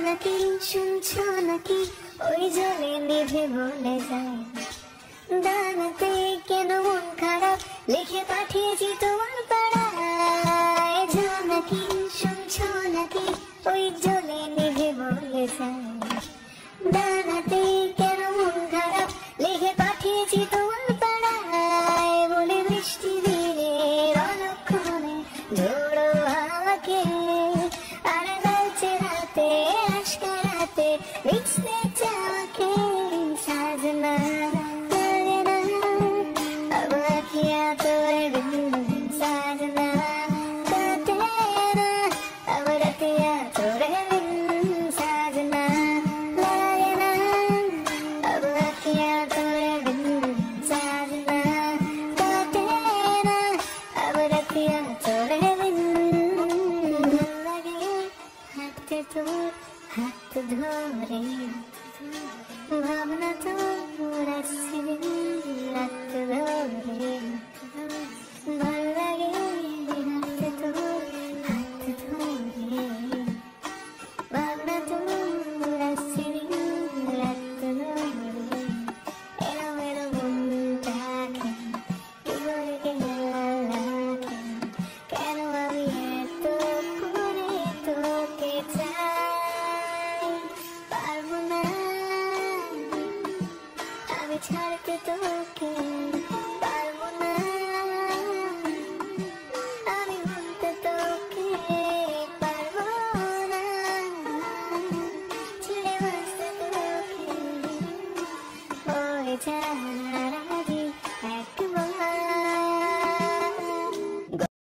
নাকি শুনছো নাকি ওই জলে নিভে বলে যায় দানাতে কেন মন খারাপ লিখে পাঠিয়েছি তোমার পাড়ায় যাও নাকি শুনছো নাকি ওই জলে নিভে বলে যায় দানাতে কেন মন খারাপ লিখে পাঠিয়েছি তোমার পাড়ায় বলে বৃষ্টি দিনে অলক্ষণে ঝোড়ো হাওয়াকে আর গলছে রাতে আজকে রাতে ভিজতে চাওয়াকে সাজনা সাজনা अब अखियाँ तोरे बिन साजना काटे ना अब रतियाँ तोरे बिन साजना लागे ना अब अखियाँ तोरे बिन साजना काटे ना अब रतियाँ तोरे बिन लगे हाथ तो हाथ धोरे भावना तो रस रात धोरे